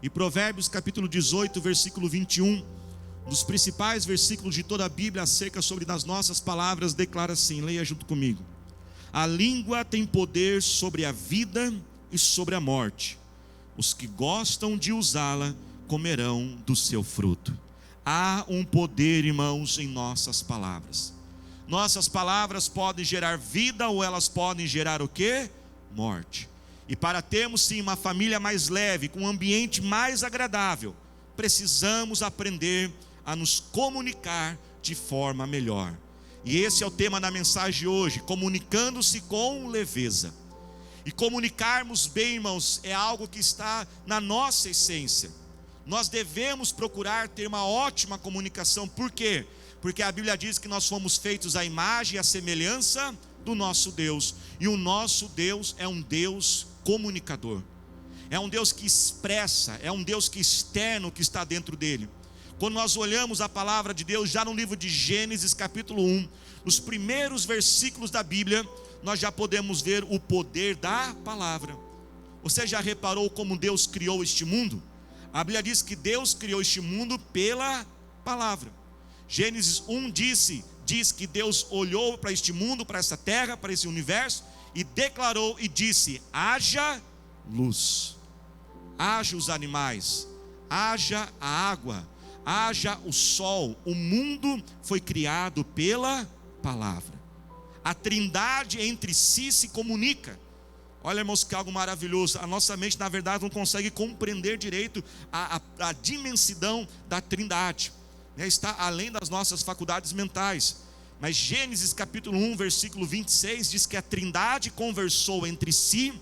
E Provérbios capítulo 18, versículo 21, um dos principais versículos de toda a Bíblia acerca sobre das nossas palavras, declara assim, leia junto comigo: a língua tem poder sobre a vida e sobre a morte. Os que gostam de usá-la comerão do seu fruto. Há um poder, irmãos, em nossas palavras. Nossas palavras podem gerar vida ou elas podem gerar o quê? Morte. E para termos sim uma família mais leve, com um ambiente mais agradável, precisamos aprender a nos comunicar de forma melhor. E esse é o tema da mensagem de hoje, comunicando-se com leveza. E comunicarmos bem, irmãos, é algo que está na nossa essência. Nós devemos procurar ter uma ótima comunicação. Por quê? Porque a Bíblia diz que nós fomos feitos à imagem e à semelhança do nosso Deus. E o nosso Deus é um Deus comunicador. É um Deus que expressa, é um Deus que externa o que está dentro dele. Quando nós olhamos a palavra de Deus, já no livro de Gênesis capítulo 1, nos primeiros versículos da Bíblia, nós já podemos ver o poder da palavra. Você já reparou como Deus criou este mundo? A Bíblia diz que Deus criou este mundo pela palavra. Gênesis 1 diz que Deus olhou para este mundo, para essa terra, para esse universo, e declarou e disse: haja luz, haja os animais, haja a água, haja o sol. O mundo foi criado pela palavra. A trindade entre si se comunica. Olha, irmãos, que algo maravilhoso. A nossa mente, na verdade, não consegue compreender direito a dimensão da trindade, está além das nossas faculdades mentais. Mas Gênesis capítulo 1, versículo 26 diz que a trindade conversou entre si,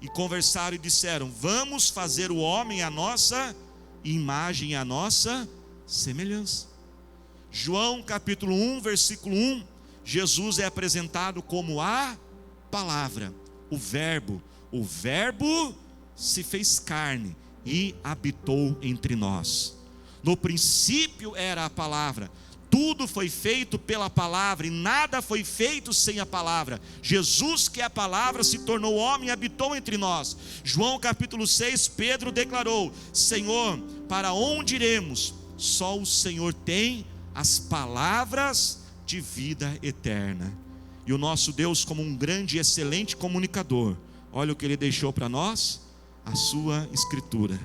e conversaram e disseram: vamos fazer o homem à nossa imagem e à nossa semelhança. João capítulo 1, versículo 1, Jesus é apresentado como a palavra, o verbo se fez carne e habitou entre nós. No princípio era a palavra. Tudo foi feito pela palavra e nada foi feito sem a palavra. Jesus, que é a palavra, se tornou homem e habitou entre nós. João capítulo 6, Pedro declarou: Senhor, para onde iremos? Só o Senhor tem as palavras de vida eterna. E o nosso Deus, como um grande e excelente comunicador, olha o que Ele deixou para nós: a sua Escritura,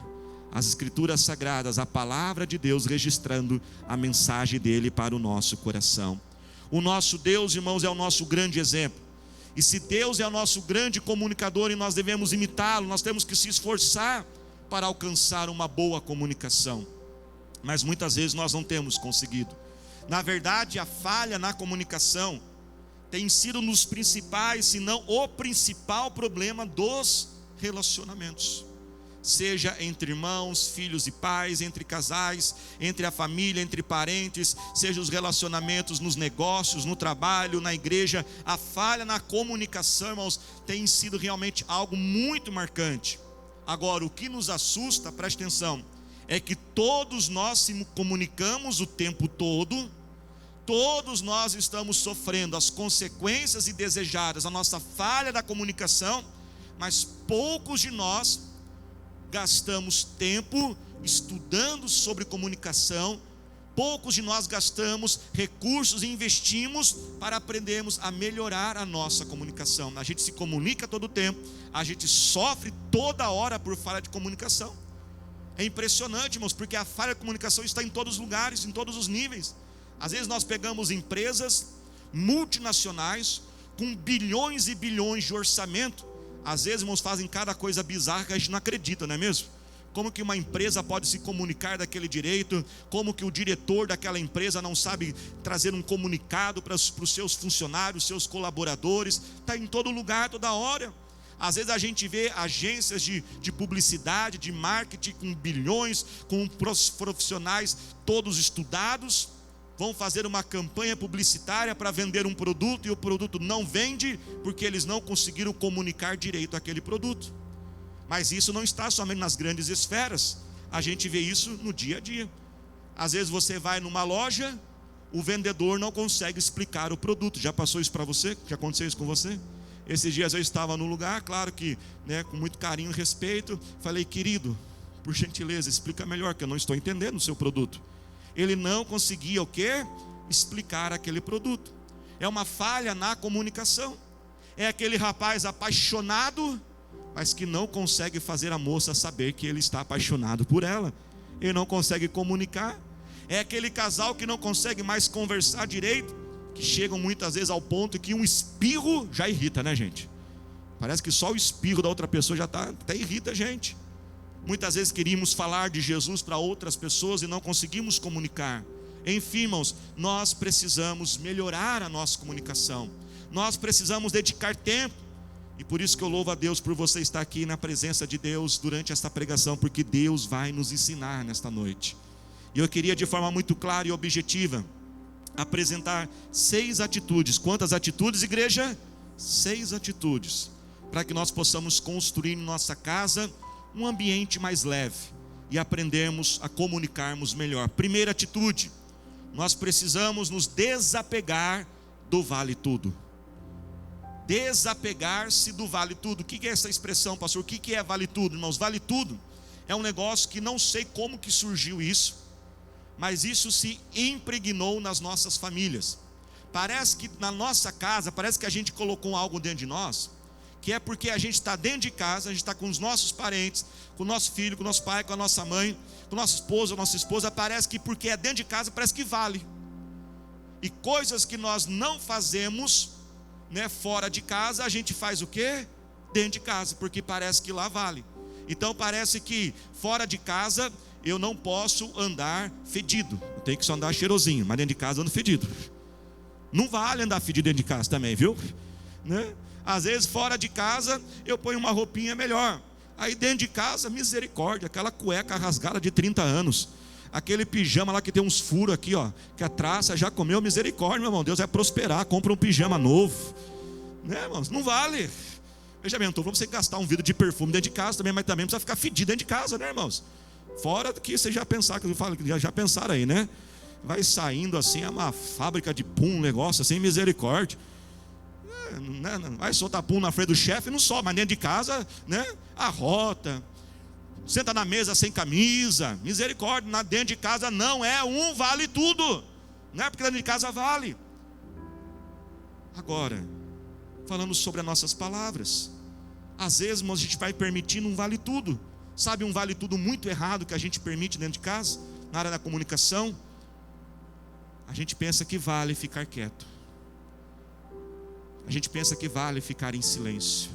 as Escrituras sagradas, a palavra de Deus registrando a mensagem dele para o nosso coração. O nosso Deus, irmãos, é o nosso grande exemplo. E se Deus é o nosso grande comunicador e nós devemos imitá-lo, nós temos que se esforçar para alcançar uma boa comunicação. Mas muitas vezes nós não temos conseguido. Na verdade, a falha na comunicação tem sido um dos principais, se não o principal problema dos relacionamentos. Seja entre irmãos, filhos e pais, entre casais, entre a família, entre parentes, seja os relacionamentos nos negócios, no trabalho, na igreja. A falha na comunicação, irmãos, tem sido realmente algo muito marcante. Agora, o que nos assusta, preste atenção, é que todos nós se comunicamos o tempo todo. Todos nós estamos sofrendo as consequências indesejadas da nossa falha da comunicação, mas poucos de nós gastamos tempo estudando sobre comunicação, poucos de nós gastamos recursos e investimos para aprendermos a melhorar a nossa comunicação. A gente se comunica todo o tempo, a gente sofre toda hora por falha de comunicação. É impressionante, irmãos, porque a falha de comunicação está em todos os lugares, em todos os níveis. Às vezes nós pegamos empresas multinacionais com bilhões e bilhões de orçamento. Às vezes, irmãos, fazem cada coisa bizarra que a gente não acredita, não é mesmo? Como que uma empresa pode se comunicar daquele direito? Como que o diretor daquela empresa não sabe trazer um comunicado para os seus funcionários, seus colaboradores? Está em todo lugar, toda hora. Às vezes a gente vê agências de publicidade, de marketing com bilhões, com profissionais todos estudados, vão fazer uma campanha publicitária para vender um produto e o produto não vende porque eles não conseguiram comunicar direito aquele produto. Mas isso não está somente nas grandes esferas, a gente vê isso no dia a dia. Às vezes você vai numa loja, o vendedor não consegue explicar o produto. Já passou isso para você? Já aconteceu isso com você? Esses dias eu estava num lugar, claro que, com muito carinho e respeito, falei: querido, Por gentileza, explica melhor, que eu não estou entendendo o seu produto. Ele não conseguia o quê? Explicar aquele produto. É uma falha na comunicação. É aquele rapaz apaixonado, mas que não consegue fazer a moça saber que ele está apaixonado por ela. Ele não consegue comunicar. É aquele casal que não consegue mais conversar direito, que chegam muitas vezes ao ponto que um espirro já irrita, né, gente? Parece que só o espirro da outra pessoa já até irrita a gente. Muitas vezes queríamos falar de Jesus para outras pessoas e não conseguimos comunicar. Enfim, irmãos, nós precisamos melhorar a nossa comunicação. Nós precisamos dedicar tempo. E por isso que eu louvo a Deus por você estar aqui na presença de Deus durante esta pregação, porque Deus vai nos ensinar nesta noite. E eu queria, de forma muito clara e objetiva, apresentar 6 atitudes. Quantas atitudes, igreja? 6 atitudes, para que nós possamos construir em nossa casa um ambiente mais leve e aprendermos a comunicarmos melhor. Primeira atitude: nós precisamos nos desapegar do vale tudo. Desapegar-se do vale tudo. O que é essa expressão, pastor? O que é vale tudo, irmãos? Vale tudo é um negócio que não sei como que surgiu isso, mas isso se impregnou nas nossas famílias. Parece que na nossa casa, parece que a gente colocou algo dentro de nós, que é porque a gente está dentro de casa, a gente está com os nossos parentes, com o nosso filho, com o nosso pai, com a nossa mãe, com o nosso esposo, a nossa esposa. Parece que porque é dentro de casa, parece que vale. E coisas que nós não fazemos, né, fora de casa, a gente faz o quê? Dentro de casa, porque parece que lá vale. Então parece que fora de casa eu não posso andar fedido, eu tenho que só andar cheirosinho, mas dentro de casa eu ando fedido. Não vale andar fedido dentro de casa também, viu? Né? Às vezes fora de casa eu ponho uma roupinha melhor, aí dentro de casa, misericórdia, aquela cueca rasgada de 30 anos, aquele pijama lá que tem uns furos aqui, ó, que a traça já comeu, misericórdia, meu irmão, Deus vai prosperar, compra um pijama novo, né, irmãos? Não vale. Veja bem, não estou falando para você gastar um vidro de perfume dentro de casa também, mas também precisa ficar fedido dentro de casa, né, irmãos? Fora do que você já pensar, que eu falo, já pensaram aí, né? Vai saindo assim, é uma fábrica de pum, um negócio assim, misericórdia. Vai soltar pum na frente do chefe, não só, mas dentro de casa, né? Arrota, senta na mesa sem camisa, misericórdia. Dentro de casa não é um vale tudo, não é porque dentro de casa vale. Agora, falando sobre as nossas palavras, às vezes, irmãos, a gente vai permitindo um vale tudo. Sabe, um vale tudo muito errado que a gente permite dentro de casa, na área da comunicação? A gente pensa que vale ficar quieto. A gente pensa que vale ficar em silêncio.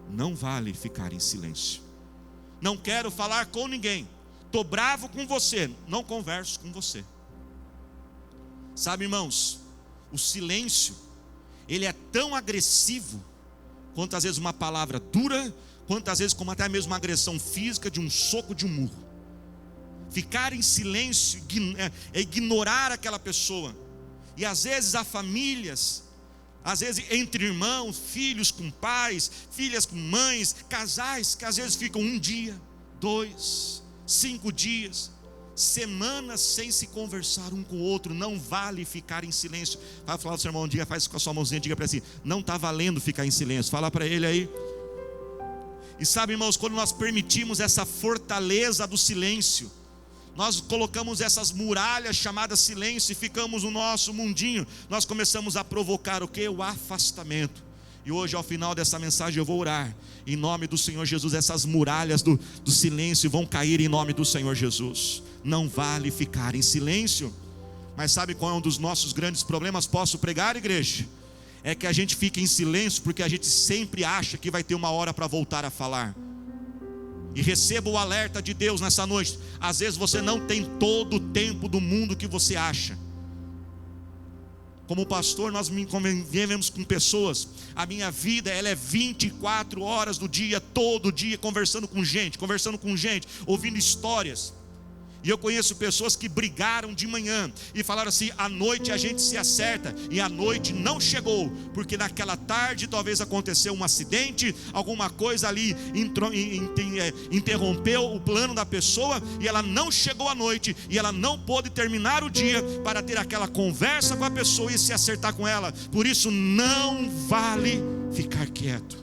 Não vale ficar em silêncio. Não quero falar com ninguém, estou bravo com você, não converso com você. Sabe, irmãos, o silêncio, ele é tão agressivo quanto às vezes uma palavra dura, quantas vezes como até mesmo uma agressão física, de um soco, de um murro. Ficar em silêncio é ignorar aquela pessoa. E às vezes há famílias, às vezes entre irmãos, filhos com pais, filhas com mães, casais que às vezes ficam 1 dia, 2, 5 dias, semanas sem se conversar um com o outro. Não vale ficar em silêncio. Vai falar do seu irmão um dia, faz com a sua mãozinha, diga para ele assim: não está valendo ficar em silêncio. Fala para ele aí. E sabe, irmãos, quando nós permitimos essa fortaleza do silêncio, nós colocamos essas muralhas chamadas silêncio e ficamos no nosso mundinho, nós começamos a provocar o quê? O afastamento. E hoje, ao final dessa mensagem, eu vou orar em nome do Senhor Jesus. Essas muralhas do silêncio vão cair em nome do Senhor Jesus. Não vale ficar em silêncio. Mas sabe qual é um dos nossos grandes problemas? Posso pregar, igreja? É que a gente fica em silêncio porque a gente sempre acha que vai ter uma hora para voltar a falar. E receba o alerta de Deus nessa noite: às vezes você não tem todo o tempo do mundo que você acha. Como pastor, nós convivemos com pessoas. A minha vida, ela é 24 horas do dia, todo dia, conversando com gente, ouvindo histórias. E eu conheço pessoas que brigaram de manhã e falaram assim: à noite a gente se acerta. E a noite não chegou, porque naquela tarde talvez aconteceu um acidente, alguma coisa ali interrompeu o plano da pessoa, e ela não chegou à noite, e ela não pôde terminar o dia para ter aquela conversa com a pessoa e se acertar com ela. Por isso não vale ficar quieto.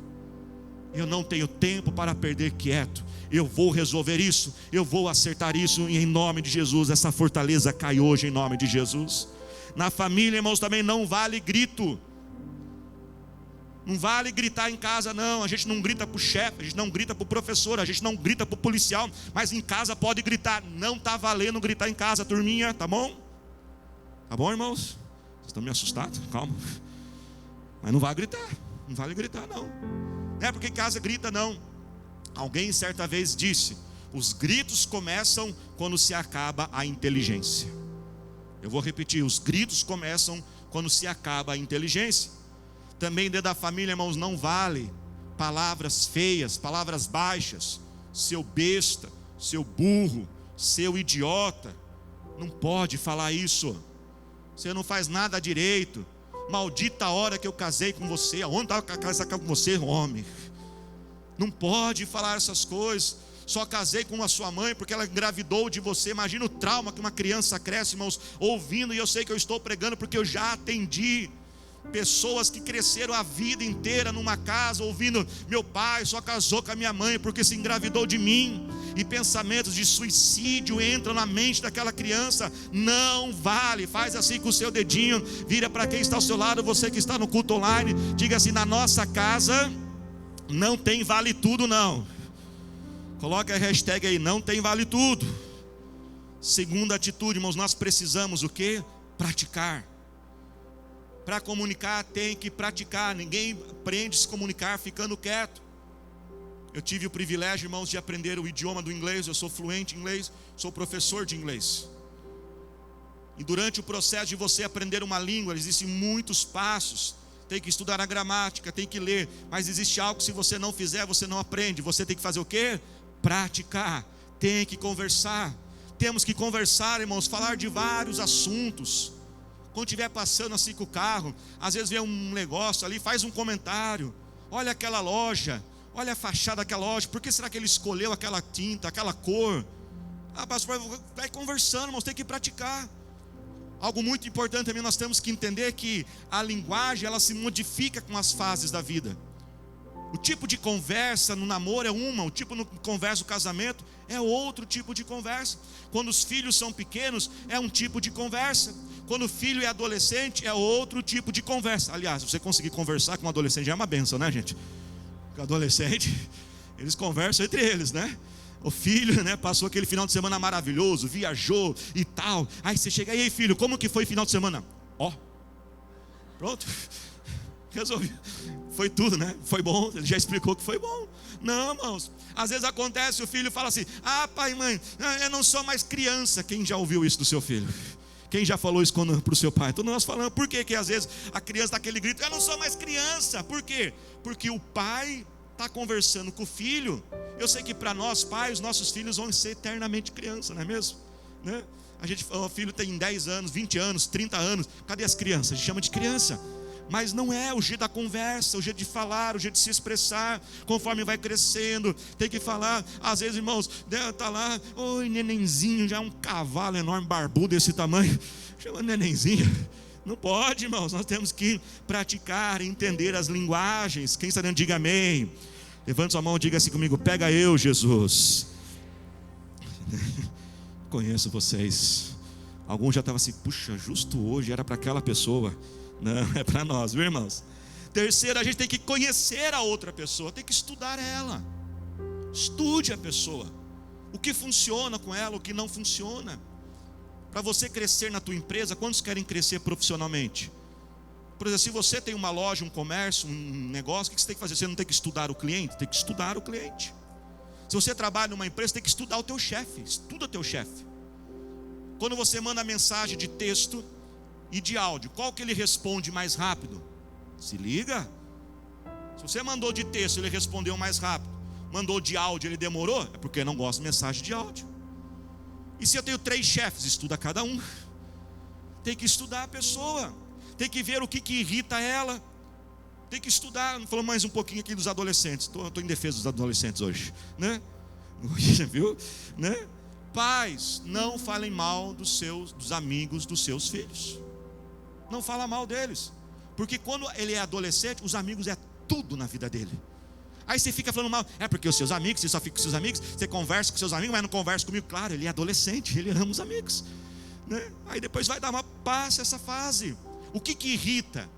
Eu não tenho tempo para perder quieto. eu vou resolver isso, eu vou acertar isso, e em nome de Jesus, essa fortaleza cai hoje em nome de Jesus. Na família, irmãos, também não vale grito. Não vale gritar em casa, não. A gente não grita para o chefe, a gente não grita para o professor, a gente não grita para o policial, mas em casa pode gritar. Não está valendo gritar em casa, turminha, tá bom? Tá bom, irmãos? Vocês estão me assustados? Calma. Mas não vai gritar, não vale gritar, não. Não é porque em casa grita, não. Alguém certa vez disse: os gritos começam quando se acaba a inteligência. Eu vou repetir: os gritos começam quando se acaba a inteligência. Também dentro da família, irmãos, não vale palavras feias, palavras baixas. Seu besta, seu burro, seu idiota. Não pode falar isso. Você não faz nada direito. Maldita a hora que eu casei com você. Aonde estava casar com você, homem? Não pode falar essas coisas. Só casei com a sua mãe porque ela engravidou de você. Imagina o trauma que uma criança cresce, irmãos, ouvindo. E eu sei que eu estou pregando porque eu já atendi pessoas que cresceram a vida inteira numa casa ouvindo: meu pai só casou com a minha mãe porque se engravidou de mim. E pensamentos de suicídio entram na mente daquela criança. Não vale. Faz assim com o seu dedinho, vira para quem está ao seu lado, você que está no culto online, diga assim: na nossa casa não tem vale tudo, não. Coloque a hashtag aí: não tem vale tudo. Segunda atitude, irmãos, nós precisamos o quê? Praticar. Para comunicar tem que praticar. Ninguém aprende a se comunicar ficando quieto. Eu tive o privilégio, irmãos, de aprender o idioma do inglês. Eu sou fluente em inglês, sou professor de inglês. E durante o processo de você aprender uma língua, existem muitos passos. Tem que estudar a gramática, tem que ler. Mas existe algo que se você não fizer, você não aprende. Você tem que fazer o quê? Praticar. Tem que conversar. Temos que conversar, irmãos, falar de vários assuntos. Quando estiver passando assim com o carro, às vezes vê um negócio ali, faz um comentário: olha aquela loja, olha a fachada daquela loja, por que será que ele escolheu aquela tinta, aquela cor? Pastor, vai conversando, irmãos, tem que praticar. Algo muito importante também, nós temos que entender que a linguagem, ela se modifica com as fases da vida. O tipo de conversa no namoro é uma, o tipo de conversa no casamento é outro tipo de conversa. Quando os filhos são pequenos, é um tipo de conversa. Quando o filho é adolescente, é outro tipo de conversa. Aliás, se você conseguir conversar com um adolescente, já é uma bênção, né, gente? Porque adolescente, eles conversam entre eles, né? O filho, né, passou aquele final de semana maravilhoso, viajou e tal. Aí você chega: e aí, filho, como que foi final de semana? Pronto, resolvi. Foi tudo, né? Foi bom, ele já explicou que foi bom. Não, irmãos, às vezes acontece, o filho fala assim: pai e mãe, eu não sou mais criança. Quem já ouviu isso do seu filho? Quem já falou isso para o seu pai? Então nós falamos. Por que às vezes a criança dá aquele grito: eu não sou mais criança? Por quê? Porque o pai está conversando com o filho. Eu sei que para nós pais, nossos filhos vão ser eternamente criança, não é mesmo? Né? O filho tem 10 anos, 20 anos, 30 anos. Cadê as crianças? A gente chama de criança. Mas não é o jeito da conversa, o jeito de falar, o jeito de se expressar. Conforme vai crescendo, tem que falar. Às vezes, irmãos, está lá: oi, nenenzinho, já é um cavalo enorme, barbudo desse tamanho, chama nenenzinho. Não pode, irmãos, nós temos que praticar, entender as linguagens. Quem está dentro, diga amém. Levante sua mão e diga assim comigo: pega eu, Jesus. Conheço vocês. Alguns já estavam assim: puxa, justo hoje era para aquela pessoa. Não, é para nós, viu, irmãos? Terceiro, a gente tem que conhecer a outra pessoa, tem que estudar ela. Estude a pessoa, o que funciona com ela, o que não funciona. Para você crescer na tua empresa, quantos querem crescer profissionalmente? Por exemplo, se você tem uma loja, um comércio, um negócio, o que você tem que fazer? Você não tem que estudar o cliente? Tem que estudar o cliente. Se você trabalha numa empresa, tem que estudar o teu chefe. Estuda o teu chefe. Quando você manda mensagem de texto e de áudio, qual que ele responde mais rápido? Se liga. Se você mandou de texto, ele respondeu mais rápido. Mandou de áudio, ele demorou, é porque não gosta de mensagem de áudio. E se eu tenho 3 chefes, estuda cada um. Tem que estudar a pessoa, tem que ver o que irrita ela. Tem que estudar. Falando mais um pouquinho aqui dos adolescentes. Estou em defesa dos adolescentes hoje, né? Viu? Né? Pais, não falem mal dos amigos dos seus filhos. Não fala mal deles, porque quando ele é adolescente, os amigos é tudo na vida dele. Aí você fica falando mal, porque os seus amigos, você só fica com seus amigos, você conversa com seus amigos, mas não conversa comigo. Claro, ele é adolescente, ele ama os amigos, né? Aí depois vai dar uma paz essa fase. O que irrita?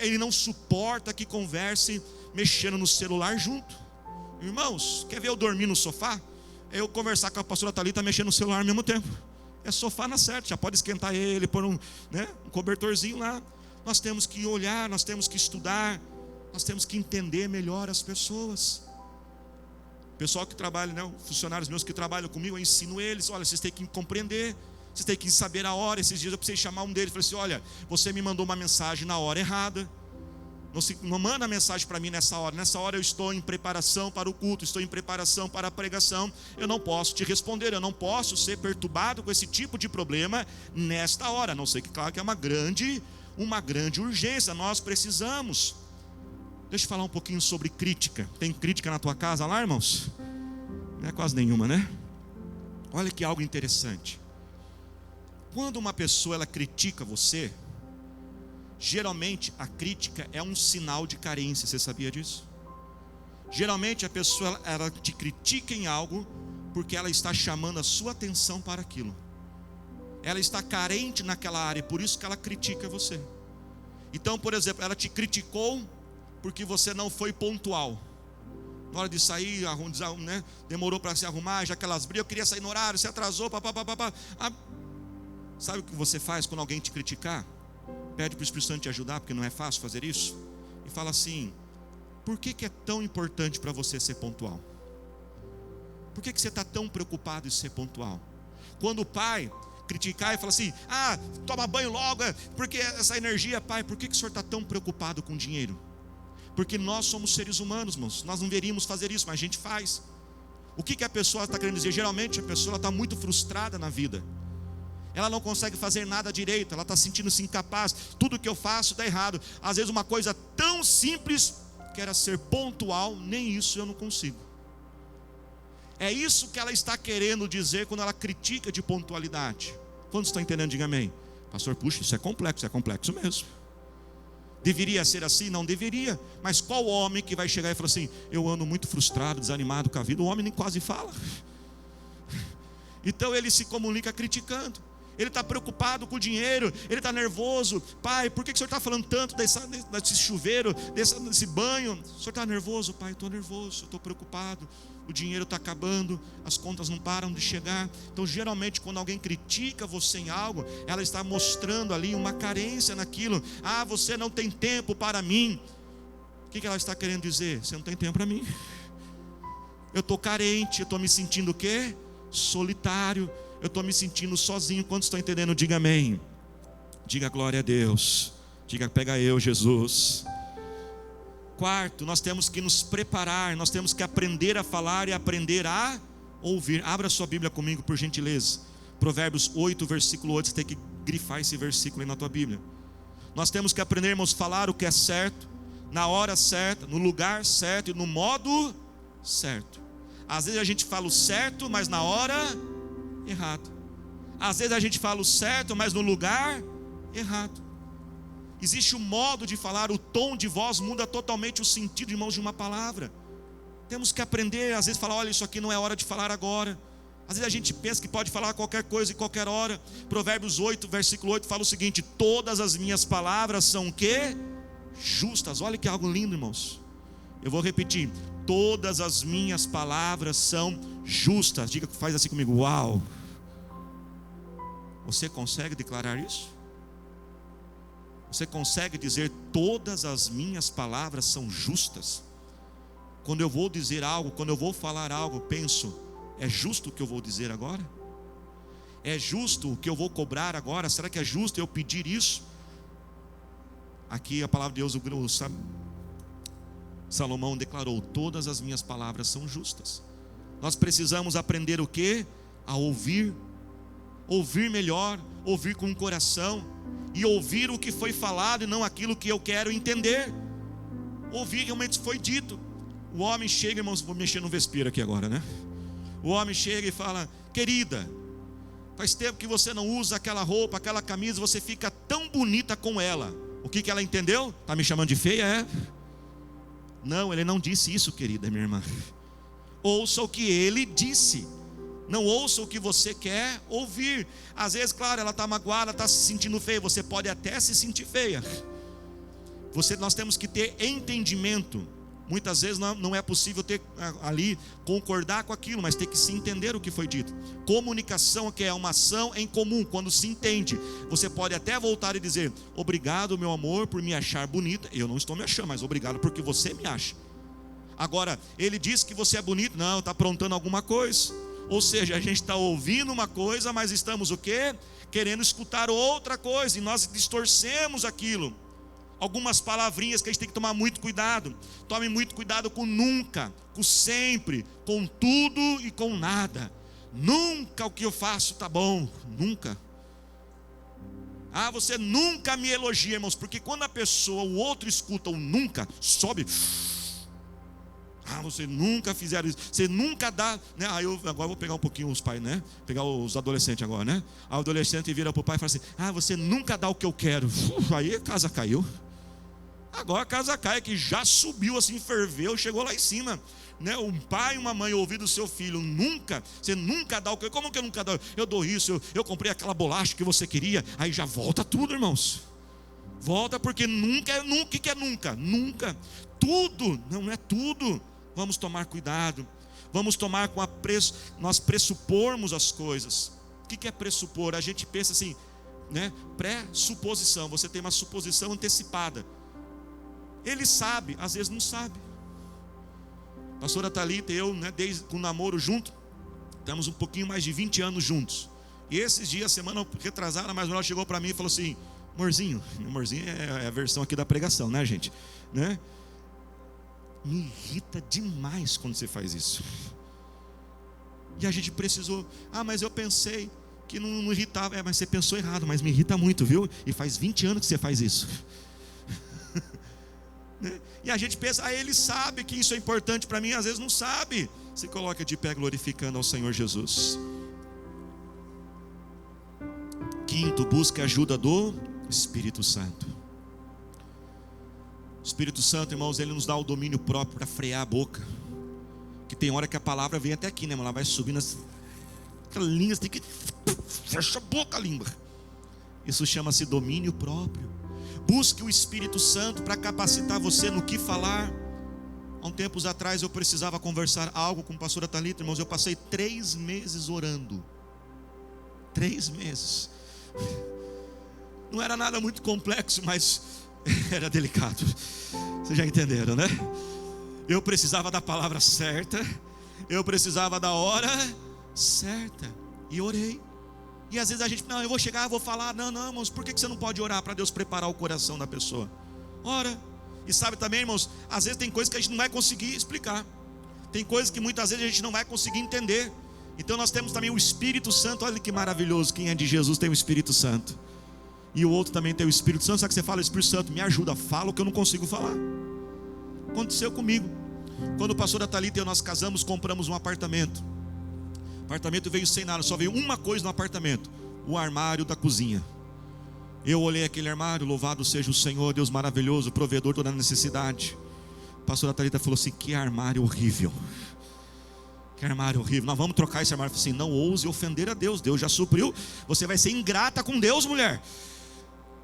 Ele não suporta que converse mexendo no celular junto. Irmãos, quer ver eu dormir no sofá? Eu conversar com a pastora Thalita mexendo no celular ao mesmo tempo. É sofá na certa, já pode esquentar ele, pôr um cobertorzinho lá. Nós temos que olhar, nós temos que estudar, nós temos que entender melhor as pessoas. Pessoal que trabalha, funcionários meus que trabalham comigo, eu ensino eles, olha, vocês têm que compreender, vocês têm que saber a hora. Esses dias eu precisei chamar um deles, falei assim, olha, você me mandou uma mensagem na hora errada, não manda mensagem para mim nessa hora eu estou em preparação para o culto, estou em preparação para a pregação, eu não posso te responder, eu não posso ser perturbado com esse tipo de problema nesta hora, a não ser que, claro, que é uma grande urgência, nós precisamos. Deixa eu falar um pouquinho sobre crítica. Tem crítica na tua casa lá, irmãos? Não é quase nenhuma, né? Olha que algo interessante. Quando uma pessoa ela critica você, geralmente a crítica é um sinal de carência. Você sabia disso? Geralmente a pessoa ela te critica em algo porque ela está chamando a sua atenção para aquilo. Ela está carente naquela área, por isso que ela critica você. Então, por exemplo, ela te criticou porque você não foi pontual. Na hora de sair, demorou para se arrumar, já que elas brigam, eu queria sair no horário, se atrasou, papapá. Sabe o que você faz quando alguém te criticar? Pede para o Espírito Santo te ajudar, porque não é fácil fazer isso. E fala assim, por que é tão importante para você ser pontual? Por que você está tão preocupado em ser pontual? Quando o pai criticar e falar assim, toma banho logo, porque essa energia, pai, por que o senhor está tão preocupado com dinheiro? Porque nós somos seres humanos, irmãos, nós não deveríamos fazer isso, mas a gente faz. O que a pessoa está querendo dizer? Geralmente a pessoa está muito frustrada na vida, ela não consegue fazer nada direito, ela está sentindo-se incapaz, tudo que eu faço dá errado. Às vezes uma coisa tão simples, que era ser pontual, nem isso eu não consigo. É isso que ela está querendo dizer quando ela critica de pontualidade. Quantos estão entendendo? Diga amém. Pastor, puxa, isso é complexo mesmo. Deveria ser assim? Não deveria. Mas qual homem que vai chegar e falar assim, eu ando muito frustrado, desanimado com a vida? O homem nem quase fala. Então ele se comunica criticando. Ele está preocupado com o dinheiro, ele está nervoso. Pai, por que o senhor está falando tanto desse chuveiro, desse banho? O senhor está nervoso? Pai, estou nervoso, estou preocupado. O dinheiro está acabando, as contas não param de chegar. Então geralmente quando alguém critica você em algo, ela está mostrando ali uma carência naquilo. Você não tem tempo para mim. O que ela está querendo dizer? Você não tem tempo para mim. Eu estou carente, eu estou me sentindo o quê? Solitário. Eu estou me sentindo sozinho. Quantos estão entendendo? Diga amém. Diga glória a Deus. Diga, pega eu, Jesus. Quarto, nós temos que nos preparar, nós temos que aprender a falar e aprender a ouvir. Abra sua Bíblia comigo, por gentileza. Provérbios 8, versículo 8. Você tem que grifar esse versículo aí na tua Bíblia. Nós temos que aprender, irmãos, a falar o que é certo, na hora certa, no lugar certo e no modo certo. Às vezes a gente fala o certo, mas na hora errado. Às vezes a gente fala o certo, mas no lugar errado. Existe um modo de falar, o tom de voz muda totalmente o sentido, irmãos, de uma palavra. Temos que aprender, às vezes falar, olha, isso aqui não é hora de falar agora. Às vezes a gente pensa que pode falar qualquer coisa em qualquer hora. Provérbios 8, versículo 8 fala o seguinte, todas as minhas palavras são o quê? Justas. Olha que algo lindo, irmãos. Eu vou repetir, todas as minhas palavras são justas. Diga, faz assim comigo, uau. Você consegue declarar isso? Você consegue dizer, todas as minhas palavras são justas? Quando eu vou dizer algo, quando eu vou falar algo, penso, é justo o que eu vou dizer agora? É justo o que eu vou cobrar agora? Será que é justo eu pedir isso? Aqui a palavra de Deus, Salomão declarou, todas as minhas palavras são justas. Nós precisamos aprender o quê? A ouvir melhor, ouvir com o coração, e ouvir o que foi falado e não aquilo que eu quero entender. Ouvir realmente foi dito. O homem chega, irmãos, vou mexer no vespeiro aqui agora, né? O homem chega e fala, querida, faz tempo que você não usa aquela roupa, aquela camisa, você fica tão bonita com ela. O que ela entendeu? Está me chamando de feia, é? Não, ele não disse isso, querida minha irmã. Ouça o que ele disse. Não ouça o que você quer ouvir. Às vezes, claro, ela está magoada, está se sentindo feia. Você pode até se sentir feia. Nós temos que ter entendimento. Muitas vezes não é possível ter ali concordar com aquilo, mas tem que se entender o que foi dito. Comunicação, que é uma ação em comum, quando se entende. Você pode até voltar e dizer: obrigado, meu amor, por me achar bonita. Eu não estou me achando, mas obrigado porque você me acha. Agora, ele disse que você é bonito. Não, está aprontando alguma coisa. Ou seja, a gente está ouvindo uma coisa, mas estamos o quê? Querendo escutar outra coisa, e nós distorcemos aquilo. Algumas palavrinhas que a gente tem que tomar muito cuidado. Tome muito cuidado com nunca, com sempre, com tudo e com nada. Nunca o que eu faço está bom, nunca. Você nunca me elogia, irmãos, porque quando a pessoa, o outro escuta o nunca, sobe. Você nunca fizeram isso, você nunca dá, né? Agora vou pegar um pouquinho os pais, né? Pegar os adolescentes agora, né? O adolescente vira para o pai e fala assim: você nunca dá o que eu quero. Aí a casa caiu. Agora a casa cai, que já subiu assim, ferveu, chegou lá em cima, né? Um pai e uma mãe ouvir do seu filho: você nunca dá o que. Como que eu nunca dou? Eu dou isso, eu comprei aquela bolacha que você queria. Aí já volta tudo, irmãos. Volta, porque nunca é nunca. O que é nunca? Nunca. Tudo, não é tudo. Vamos tomar cuidado. Vamos tomar com nós pressupormos as coisas. O que é pressupor? A gente pensa assim, né? Pré-suposição. Você tem uma suposição antecipada. Ele sabe, às vezes não sabe. A pastora Thalita e eu, né, desde o namoro junto, estamos um pouquinho mais de 20 anos juntos. E esses dias, semana retrasada, mais ou menos, ela chegou para mim e falou assim: amorzinho é a versão aqui da pregação, né, gente? Né? Me irrita demais quando você faz isso. E a gente precisou: mas eu pensei que não irritava. Mas você pensou errado, mas me irrita muito, viu? E faz 20 anos que você faz isso. E a gente pensa: ele sabe que isso é importante para mim. Às vezes não sabe. Se coloca de pé glorificando ao Senhor Jesus. Quinto, busque a ajuda do Espírito Santo. O Espírito Santo, irmãos, ele nos dá o domínio próprio para frear a boca. Que tem hora que a palavra vem até aqui, né? Ela vai subindo aquela língua, você tem que fecha a boca, a língua. Isso chama-se domínio próprio. Busque o Espírito Santo para capacitar você no que falar. Há um tempos atrás eu precisava conversar algo com a pastora Thalita, irmãos. Eu passei 3 meses orando. 3 meses. Não era nada muito complexo, mas era delicado. Vocês já entenderam, né? Eu precisava da palavra certa, eu precisava da hora certa, e orei. E às vezes a gente: não, eu vou chegar, eu vou falar. Não, irmãos, por que você não pode orar para Deus preparar o coração da pessoa? Ora. E sabe também, irmãos, às vezes tem coisas que a gente não vai conseguir explicar, tem coisas que muitas vezes a gente não vai conseguir entender. Então nós temos também o Espírito Santo. Olha que maravilhoso, quem é de Jesus tem o Espírito Santo. E o outro também tem o Espírito Santo. Só que você fala: Espírito Santo, me ajuda, fala o que eu não consigo falar. Aconteceu comigo. Quando o pastor Thalita e eu nós casamos, compramos um apartamento. O apartamento veio sem nada, só veio uma coisa no apartamento: o armário da cozinha. Eu olhei aquele armário, louvado seja o Senhor, Deus maravilhoso, provedor de toda necessidade. A pastora Thalita falou assim: que armário horrível. Que armário horrível, nós vamos trocar esse armário. Eu falei assim: não ouse ofender a Deus, Deus já supriu. Você vai ser ingrata com Deus, mulher.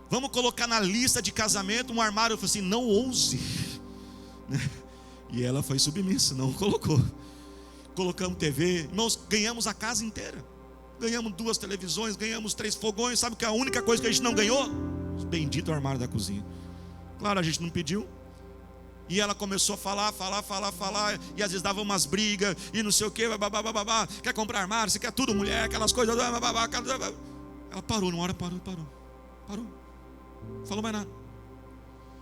Vamos colocar na lista de casamento um armário. Eu falei assim: não ouse. E ela foi submissa, não colocou. Colocamos TV, irmãos, ganhamos a casa inteira. Ganhamos 2 televisões, ganhamos 3 fogões. Sabe que a única coisa que a gente não ganhou? Bendito armário da cozinha. Claro, a gente não pediu. E ela começou a falar. E às vezes dava umas brigas e não sei o que, babá. Quer comprar armário, você quer tudo, mulher, aquelas coisas. Ela parou, numa hora parou. Não falou mais nada.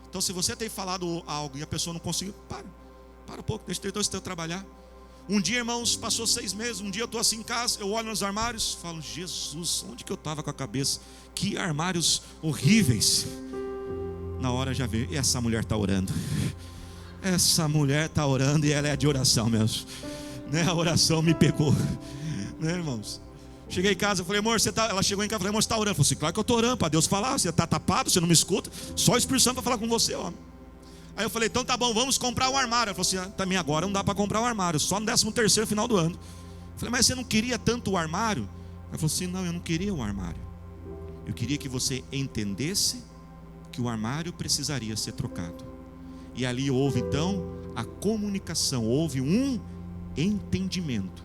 Então, se você tem falado algo e a pessoa não conseguiu, para um pouco, deixa eu trabalhar. Um dia, irmãos, passou 6 meses. Um dia eu estou assim em casa, eu olho nos armários, falo: Jesus, onde que eu estava com a cabeça? Que armários horríveis. Na hora já veio: essa mulher está orando. Essa mulher está orando e ela é de oração mesmo, né? A oração me pegou, né, irmãos? Cheguei em casa, eu falei: amor, você tá... Ela chegou em casa, eu falei: amor, você está orando? Eu falei assim: claro que eu estou orando, para Deus falar. Você está tapado, você não me escuta. Só o Espírito Santo para falar com você, homem. Aí eu falei, então tá bom, vamos comprar o armário. Ela falou assim, também agora não dá para comprar o armário, só no 13º final do ano. Eu falei, mas você não queria tanto o armário? Ela falou assim, não, eu não queria o armário. Eu queria que você entendesse que o armário precisaria ser trocado. E ali houve então a comunicação, houve um entendimento.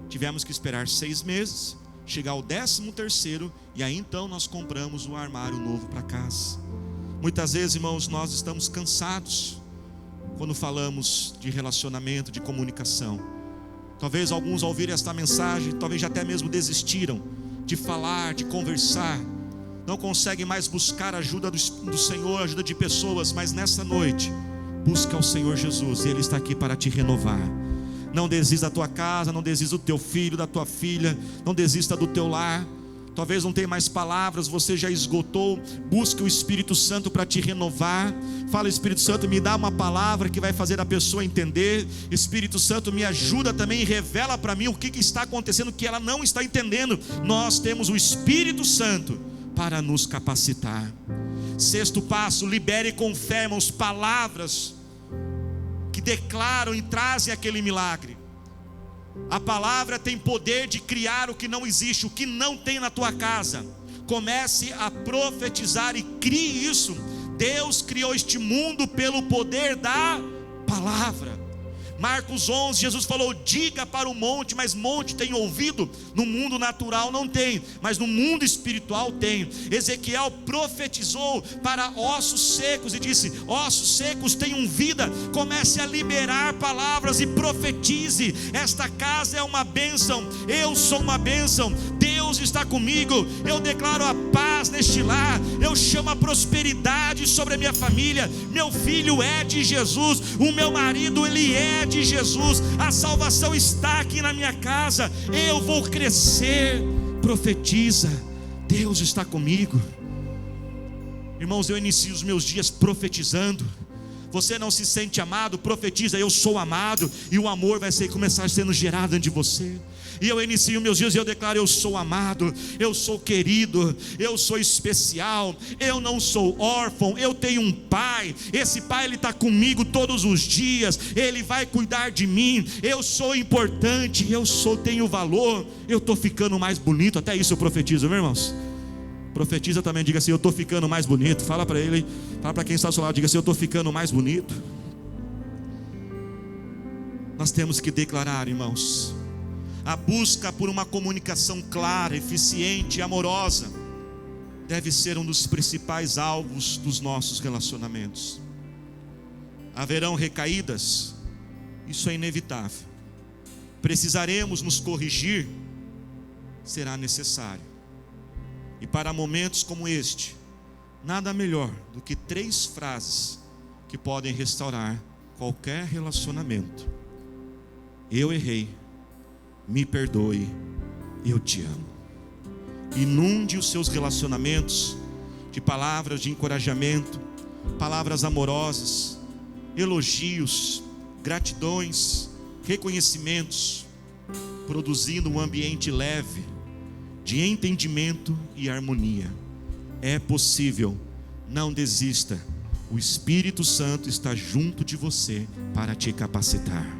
Tivemos que esperar 6 meses, chegar ao 13º, e aí então nós compramos o armário novo para casa. Muitas vezes, irmãos, nós estamos cansados quando falamos de relacionamento, de comunicação. Talvez alguns ao ouvirem esta mensagem, talvez já até mesmo desistiram de falar, de conversar, não conseguem mais buscar a ajuda do Senhor, a ajuda de pessoas. Mas nessa noite, busca o Senhor Jesus, Ele está aqui para te renovar. Não desista da tua casa, não desista do teu filho, da tua filha, não desista do teu lar. Talvez não tenha mais palavras, você já esgotou. Busca o Espírito Santo para te renovar. Fala, Espírito Santo, me dá uma palavra que vai fazer a pessoa entender. Espírito Santo, me ajuda também e revela para mim o que está acontecendo que ela não está entendendo. Nós temos o Espírito Santo para nos capacitar. 6º passo, libere com fé, irmãos, palavras que declaram e trazem aquele milagre. A palavra tem poder de criar o que não existe, o que não tem na tua casa. Comece a profetizar e crie isso. Deus criou este mundo pelo poder da palavra. Marcos 11, Jesus falou, diga para o monte, mas monte tem ouvido, no mundo natural não tem, mas no mundo espiritual tem. Ezequiel profetizou para ossos secos e disse, ossos secos tenham vida. Comece a liberar palavras e profetize. Esta casa é uma bênção, eu sou uma bênção, Deus está comigo, eu declaro a paz neste lar, eu chamo a prosperidade sobre a minha família, meu filho é de Jesus, o meu marido ele é de Jesus, a salvação está aqui na minha casa, eu vou crescer. Profetiza, Deus está comigo. Irmãos, eu inicio os meus dias profetizando. Você não se sente amado? Profetiza, eu sou amado, e o amor vai começar sendo gerado dentro de você. E eu inicio meus dias e eu declaro, eu sou amado, eu sou querido, eu sou especial, eu não sou órfão, eu tenho um pai, esse pai ele está comigo todos os dias, ele vai cuidar de mim, eu sou importante, tenho valor, eu estou ficando mais bonito. Até isso eu profetizo, meus irmãos. Profetiza também, diga assim, eu estou ficando mais bonito. Fala para ele, fala para quem está ao seu lado, diga assim, eu estou ficando mais bonito. Nós temos que declarar, irmãos, a busca por uma comunicação clara, eficiente e amorosa deve ser um dos principais alvos dos nossos relacionamentos. Haverão recaídas, isso é inevitável. Precisaremos nos corrigir, será necessário. E para momentos como este, nada melhor do que 3 frases que podem restaurar qualquer relacionamento. Eu errei, me perdoe, eu te amo. Inunde os seus relacionamentos de palavras de encorajamento, palavras amorosas, elogios, gratidões, reconhecimentos, produzindo um ambiente leve, de entendimento e harmonia. É possível, não desista. O Espírito Santo está junto de você para te capacitar.